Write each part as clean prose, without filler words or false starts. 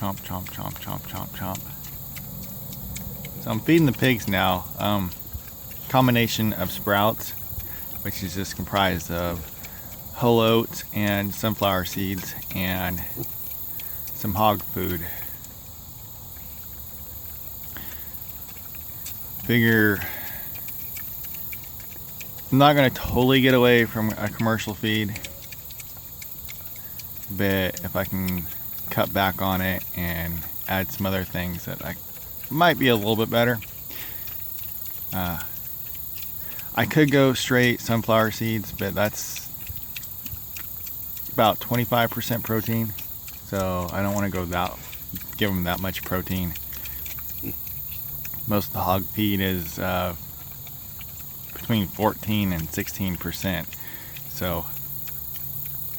chomp, chomp, chomp, chomp, chomp, chomp. So I'm feeding the pigs now. Combination of sprouts, which is just comprised of whole oats and sunflower seeds and some hog food. Figure I'm not going to totally get away from a commercial feed, but if I can cut back on it and add some other things that I might be a little bit better. I could go straight sunflower seeds, but that's about 25% protein, so I don't want to give them that much protein. Most of the hog feed is between 14 and 16%, so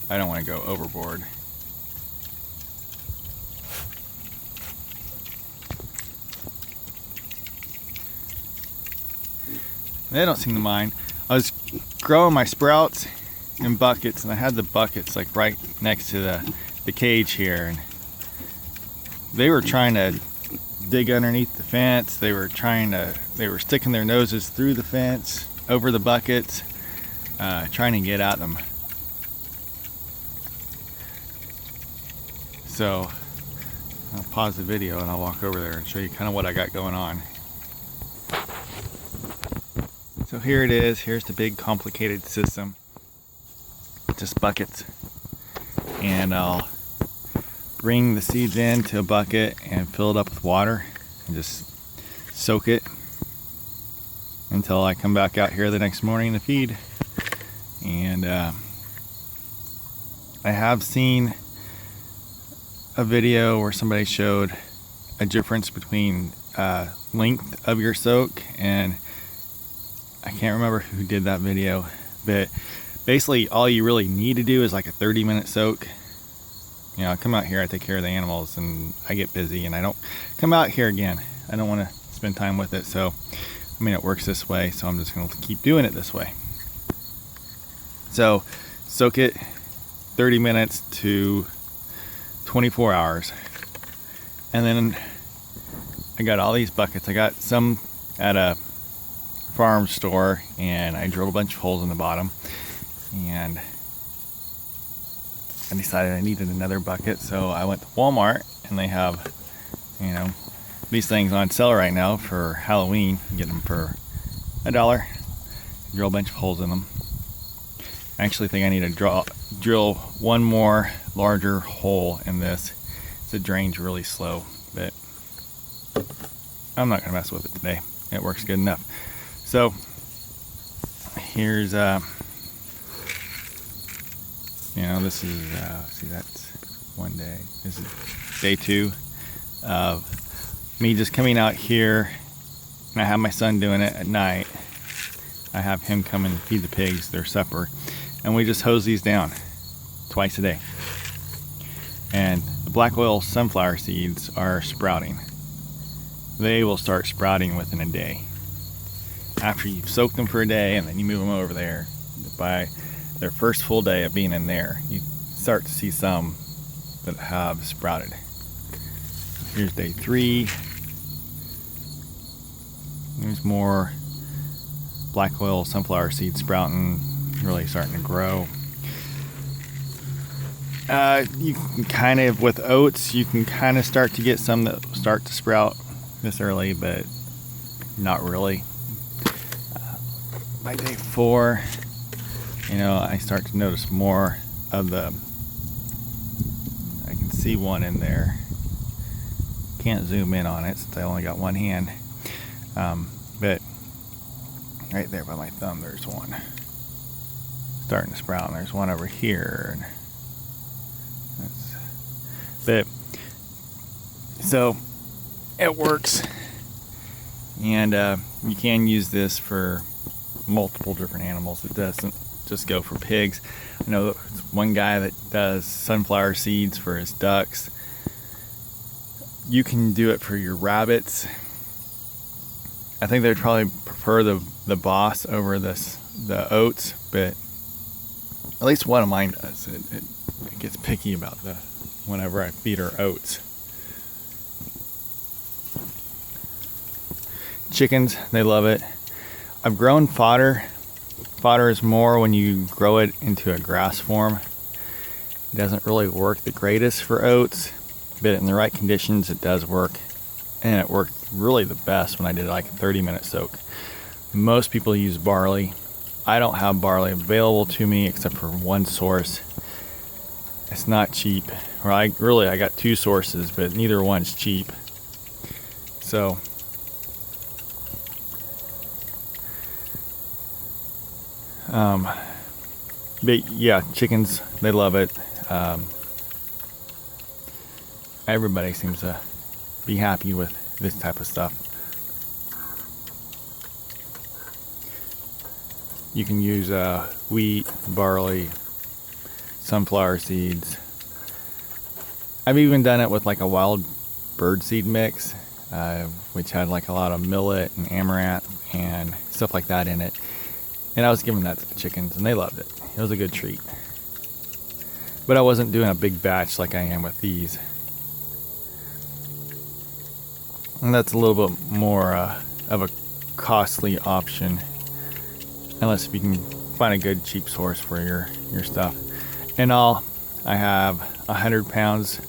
I don't want to go overboard. They don't seem to mind. I was growing my sprouts in buckets, and I had the buckets like right next to the cage here, and they were trying to dig underneath the fence. They were sticking their noses through the fence, over the buckets, trying to get at them. So I'll pause the video and I'll walk over there and show you kind of what I got going on. So here it is. Here's the big complicated system. Just buckets. And I'll bring the seeds into a bucket and fill it up with water and just soak it until I come back out here the next morning to feed. And I have seen a video where somebody showed a difference between length of your soak, and I can't remember who did that video, but basically all you really need to do is like a 30-minute soak. You know, I come out here, I take care of the animals, and I get busy, and I don't come out here again. I don't want to spend time with it, so I mean, it works this way, so I'm just going to keep doing it this way. So soak it 30 minutes to 24 hours, and then I got all these buckets. I got some at a farm store, and I drilled a bunch of holes in the bottom, and I decided I needed another bucket, so I went to Walmart, and they have, you know, these things on sale right now for Halloween. You get them for $1. Drill a bunch of holes in them. I actually think I need to drill one more larger hole in this. It drains really slow, but I'm not going to mess with it today. It works good enough. So here's you know, this is see, that's one day. This is day 2 of me just coming out here, and I have my son doing it at night. I have him come and feed the pigs their supper, and we just hose these down twice a day. And the black oil sunflower seeds are sprouting. They will start sprouting within a day. After you've soaked them for a day and then you move them over there, by their first full day of being in there, you start to see some that have sprouted. Here's day 3. There's more black oil sunflower seeds sprouting, really starting to grow. You can kind of, with oats, you can kind of start to get some that start to sprout this early, but not really. By day 4, you know, I start to notice more of the, I can see one in there. Can't zoom in on it since I only got one hand. But right there by my thumb, there's one starting to sprout, and there's one over here. But so it works, and you can use this for multiple different animals. It doesn't just go for pigs. I know one guy that does sunflower seeds for his ducks. You can do it for your rabbits. I think they'd probably prefer the boss over the oats, but at least one of mine does. It gets picky about whenever I feed her oats. chickens, they love it. I've grown fodder. Fodder is more when you grow it into a grass form. It doesn't really work the greatest for oats, but in the right conditions it does work. And it worked really the best when I did like a 30-minute soak. Most people use barley. I don't have barley available to me except for one source. It's not cheap. Or I got two sources, but neither one's cheap. So but yeah, chickens, they love it. Everybody seems to be happy with this type of stuff. You can use wheat, barley, sunflower seeds. I've even done it with like a wild bird seed mix, which had like a lot of millet and amaranth and stuff like that in it. And I was giving that to the chickens and they loved it. It was a good treat. But I wasn't doing a big batch like I am with these. And that's a little bit more of a costly option, unless if you can find a good cheap source for your stuff. In all, I have 100 pounds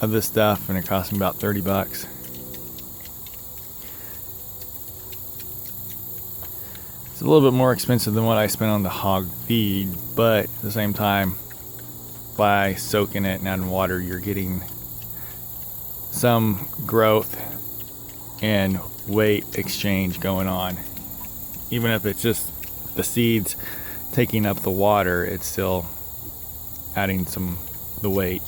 of this stuff and it cost me about $30. It's a little bit more expensive than what I spent on the hog feed, but at the same time, by soaking it and adding water, you're getting some growth and weight exchange going on. Even if it's just the seeds taking up the water, it's still adding the weight.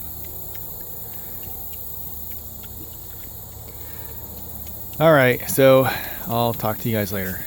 All right, so I'll talk to you guys later.